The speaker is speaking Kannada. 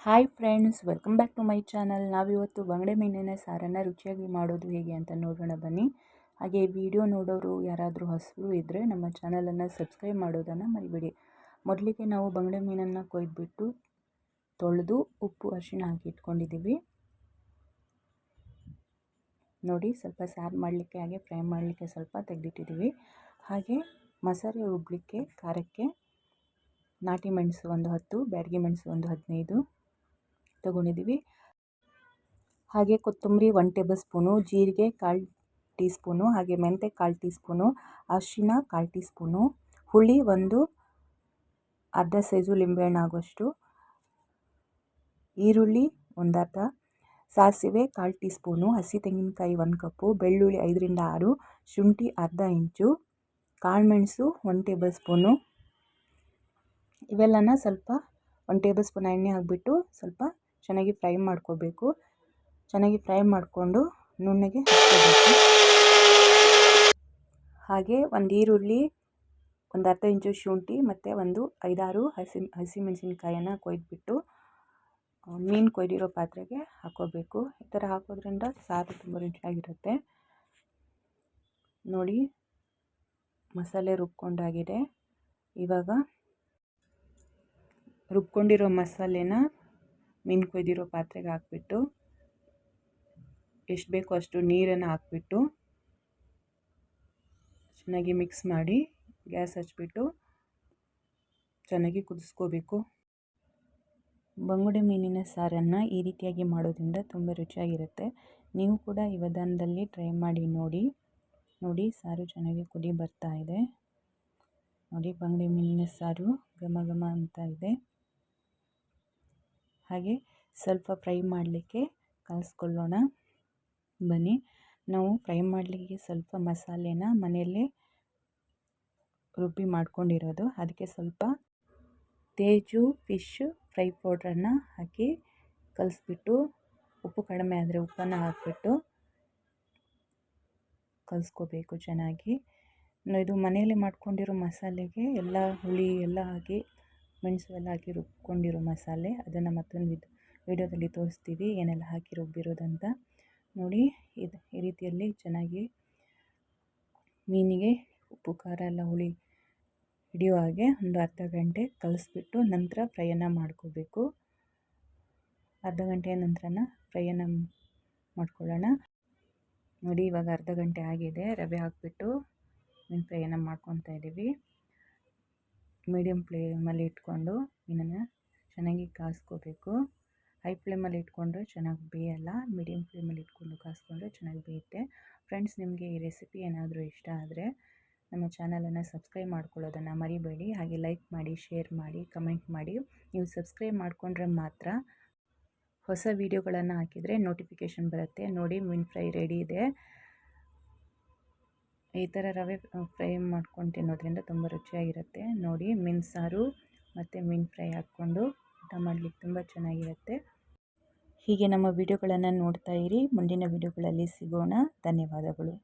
Hi friends, welcome back to my channel. ನಾವಿವತ್ತು ಬಂಗಡೆ ಮೀನಿನ ಸಾರನ್ನು ರುಚಿಯಾಗಿ ಮಾಡೋದು ಹೇಗೆ ಅಂತ ನೋಡೋಣ ಬನ್ನಿ. ಹಾಗೆ ವಿಡಿಯೋ ನೋಡೋರು ಯಾರಾದರೂ ಹೊಸಬರು ಇದ್ದರೆ ನಮ್ಮ ಚಾನಲನ್ನು ಸಬ್ಸ್ಕ್ರೈಬ್ ಮಾಡೋದನ್ನು ಮರಿಬೇಡಿ. ಮೊದಲಿಗೆ ನಾವು ಬಂಗಡೆ ಮೀನನ್ನು ಕೊಯ್ದುಬಿಟ್ಟು ತೊಳೆದು ಉಪ್ಪು ಅರಿಶಿಣ ಹಾಕಿ ಇಟ್ಕೊಂಡಿದ್ದೀವಿ. ನೋಡಿ, ಸ್ವಲ್ಪ ಸಾರು ಮಾಡಲಿಕ್ಕೆ ಹಾಗೆ ಫ್ರೈ ಮಾಡಲಿಕ್ಕೆ ಸ್ವಲ್ಪ ತೆಗೆದಿಟ್ಟಿದ್ದೀವಿ. ಹಾಗೆ ಮಸಾಲೆ ರುಬ್ಬಲಿಕ್ಕೆ ಖಾರಕ್ಕೆ ನಾಟಿ ಮೆಣಸು ಒಂದು 10, ಬ್ಯಾಡಗಿ ಮೆಣಸು ಒಂದು 15 ತಗೊಂಡಿದ್ದೀವಿ. ಹಾಗೆ ಕೊತ್ತಂಬರಿ 1 ಟೇಬಲ್ ಸ್ಪೂನು, ಜೀರಿಗೆ 1/4 ಟೀ ಸ್ಪೂನು, ಹಾಗೆ ಮೆಂತ್ಯ 1/4 ಟೀ ಸ್ಪೂನು, ಅರಿಶಿಣ 1/4 ಟೀ ಸ್ಪೂನು, ಹುಳಿ ಒಂದು ಅರ್ಧ ಸೈಜು ಲಿಂಬೆಹಣ್ಣು ಆಗುವಷ್ಟು, ಈರುಳ್ಳಿ ಒಂದು ಅರ್ಧ, ಸಾಸಿವೆ 1/4 ಟೀ ಸ್ಪೂನು, ಹಸಿ ತೆಂಗಿನಕಾಯಿ 1 ಕಪ್ಪು, ಬೆಳ್ಳುಳ್ಳಿ 5 ರಿಂದ 6, ಶುಂಠಿ ಅರ್ಧ ಇಂಚು, ಕಾಳುಮೆಣಸು 1 ಟೇಬಲ್ ಸ್ಪೂನು. ಇವೆಲ್ಲನ ಸ್ವಲ್ಪ 1 ಟೇಬಲ್ ಸ್ಪೂನ್ ಎಣ್ಣೆ ಹಾಕಿಬಿಟ್ಟು ಸ್ವಲ್ಪ ಚೆನ್ನಾಗಿ ಫ್ರೈ ಮಾಡ್ಕೋಬೇಕು. ಚೆನ್ನಾಗಿ ಫ್ರೈ ಮಾಡಿಕೊಂಡು ನುಣ್ಣಗೆ ಹಚ್ಕೋಬೇಕು. ಹಾಗೆ ಒಂದು ಈರುಳ್ಳಿ, ಒಂದು ಅರ್ಧ ಇಂಚು ಶುಂಠಿ ಮತ್ತು ಒಂದು 5-6 ಹಸಿಮೆಣಸಿನ್ಕಾಯನ್ನು ಕೊಯ್ದುಬಿಟ್ಟು ಮೀನು ಕೊಯ್ದಿರೋ ಪಾತ್ರೆಗೆ ಹಾಕೋಬೇಕು. ಈ ಥರ ಹಾಕೋದ್ರಿಂದ ಸಾರು ತುಂಬ ರುಚಿಯಾಗಿರುತ್ತೆ. ನೋಡಿ, ಮಸಾಲೆ ರುಬ್ಕೊಂಡಾಗಿದೆ. ಇವಾಗ ರುಬ್ಕೊಂಡಿರೋ ಮಸಾಲೆನ ಮೀನು ಕೊಯ್ದಿರೋ ಪಾತ್ರೆಗೆ ಹಾಕ್ಬಿಟ್ಟು ಎಷ್ಟು ಬೇಕೋ ಅಷ್ಟು ನೀರನ್ನು ಹಾಕ್ಬಿಟ್ಟು ಚೆನ್ನಾಗಿ ಮಿಕ್ಸ್ ಮಾಡಿ ಗ್ಯಾಸ್ ಹಚ್ಬಿಟ್ಟು ಚೆನ್ನಾಗಿ ಕುದಿಸ್ಕೋಬೇಕು. ಬಂಗುಡೆ ಮೀನಿನ ಸಾರನ್ನು ಈ ರೀತಿಯಾಗಿ ಮಾಡೋದ್ರಿಂದ ತುಂಬ ರುಚಿಯಾಗಿರುತ್ತೆ. ನೀವು ಕೂಡ ಈ ವಿಧಾನದಲ್ಲಿ ಟ್ರೈ ಮಾಡಿ ನೋಡಿ, ಸಾರು ಚೆನ್ನಾಗಿ ಕುದಿ ಬರ್ತಾ ಇದೆ. ನೋಡಿ, ಬಂಗುಡೆ ಮೀನಿನ ಸಾರು ಘಮ ಘಮ ಅಂತ ಇದೆ. ಹಾಗೆ ಸ್ವಲ್ಪ ಫ್ರೈ ಮಾಡಲಿಕ್ಕೆ ಕಲಿಸ್ಕೊಳ್ಳೋಣ ಬನ್ನಿ. ನಾವು ಫ್ರೈ ಮಾಡಲಿಕ್ಕೆ ಸ್ವಲ್ಪ ಮಸಾಲೆನ ಮನೆಯಲ್ಲೇ ರುಬ್ಬಿ ಮಾಡ್ಕೊಂಡಿರೋದು, ಅದಕ್ಕೆ ಸ್ವಲ್ಪ ತೇಜು ಫಿಶ್ ಫ್ರೈ ಪೌಡ್ರನ್ನು ಹಾಕಿ ಕಲಿಸ್ಬಿಟ್ಟು, ಉಪ್ಪು ಕಡಿಮೆ ಆದರೆ ಉಪ್ಪನ್ನು ಹಾಕಿಬಿಟ್ಟು ಕಲಿಸ್ಕೋಬೇಕು ಚೆನ್ನಾಗಿ. ಇದು ಮನೆಯಲ್ಲೇ ಮಾಡ್ಕೊಂಡಿರೋ ಮಸಾಲೆಗೆ ಎಲ್ಲ ಹುಳಿ ಎಲ್ಲ ಹಾಕಿ ಮೆಣಸು ಎಲ್ಲ ಹಾಕಿ ರುಬ್ಕೊಂಡಿರೋ ಮಸಾಲೆ. ಅದನ್ನು ಮತ್ತೊಂದು ವಿಡಿಯೋದಲ್ಲಿ ತೋರಿಸ್ತೀವಿ ಏನೆಲ್ಲ ಹಾಕಿ ರುಬ್ಬಿರೋದಂತ. ನೋಡಿ, ಈ ರೀತಿಯಲ್ಲಿ ಚೆನ್ನಾಗಿ ಮೀನಿಗೆ ಉಪ್ಪು ಖಾರ ಎಲ್ಲ ಹುಳಿ ಹಿಡಿಯೋ ಹಾಗೆ ಒಂದು ಅರ್ಧ ಗಂಟೆ ಕಲಿಸ್ಬಿಟ್ಟು ನಂತರ ಫ್ರೈಯನ್ನು ಮಾಡ್ಕೋಬೇಕು. ಅರ್ಧ ಗಂಟೆಯ ನಂತರ ಫ್ರೈಯನ್ನು ಮಾಡ್ಕೊಳ್ಳೋಣ. ನೋಡಿ, ಇವಾಗ ಅರ್ಧ ಗಂಟೆ ಆಗಿದೆ. ರವೆ ಹಾಕಿಬಿಟ್ಟು ಮೀನು ಫ್ರೈಯನ್ನು ಮಾಡ್ಕೊತಾ ಇದ್ದೀವಿ. ಮೀಡಿಯಮ್ ಫ್ಲೇಮಲ್ಲಿ ಇಟ್ಕೊಂಡು ಮೀನನ್ನು ಚೆನ್ನಾಗಿ ಕಾಯಿಸ್ಕೋಬೇಕು. ಹೈ ಫ್ಲೇಮಲ್ಲಿ ಇಟ್ಕೊಂಡ್ರೆ ಚೆನ್ನಾಗಿ ಬೇಯಲ್ಲ. ಮೀಡಿಯಮ್ ಫ್ಲೇಮಲ್ಲಿ ಇಟ್ಕೊಂಡು ಕಾಯಿಸ್ಕೊಂಡ್ರೆ ಚೆನ್ನಾಗಿ ಬೇಯುತ್ತೆ. ಫ್ರೆಂಡ್ಸ್, ನಿಮಗೆ ಈ ರೆಸಿಪಿ ಏನಾದರೂ ಇಷ್ಟ ಆದರೆ ನಮ್ಮ ಚಾನಲನ್ನು ಸಬ್ಸ್ಕ್ರೈಬ್ ಮಾಡ್ಕೊಳ್ಳೋದನ್ನು ಮರಿಬೇಡಿ. ಹಾಗೆ ಲೈಕ್ ಮಾಡಿ, ಶೇರ್ ಮಾಡಿ, ಕಮೆಂಟ್ ಮಾಡಿ. ನೀವು ಸಬ್ಸ್ಕ್ರೈಬ್ ಮಾಡಿಕೊಂಡ್ರೆ ಮಾತ್ರ ಹೊಸ ವೀಡಿಯೋಗಳನ್ನು ಹಾಕಿದರೆ ನೋಟಿಫಿಕೇಷನ್ ಬರುತ್ತೆ. ನೋಡಿ, ಮೀನು ಫ್ರೈ ರೆಡಿ ಇದೆ. ಈ ಥರ ರವೆ ಫ್ರೈ ಮಾಡ್ಕೊಂಡು ತಿನ್ನೋದ್ರಿಂದ ತುಂಬ ರುಚಿಯಾಗಿರುತ್ತೆ. ನೋಡಿ, ಮೀನು ಸಾರು ಮತ್ತು ಮೀನು ಫ್ರೈ ಹಾಕ್ಕೊಂಡು ಊಟ ಮಾಡಲಿಕ್ಕೆ ತುಂಬ ಚೆನ್ನಾಗಿರುತ್ತೆ. ಹೀಗೆ ನಮ್ಮ ವಿಡಿಯೋಗಳನ್ನು ನೋಡ್ತಾ ಇರಿ. ಮುಂದಿನ ವಿಡಿಯೋಗಳಲ್ಲಿ ಸಿಗೋಣ. ಧನ್ಯವಾದಗಳು.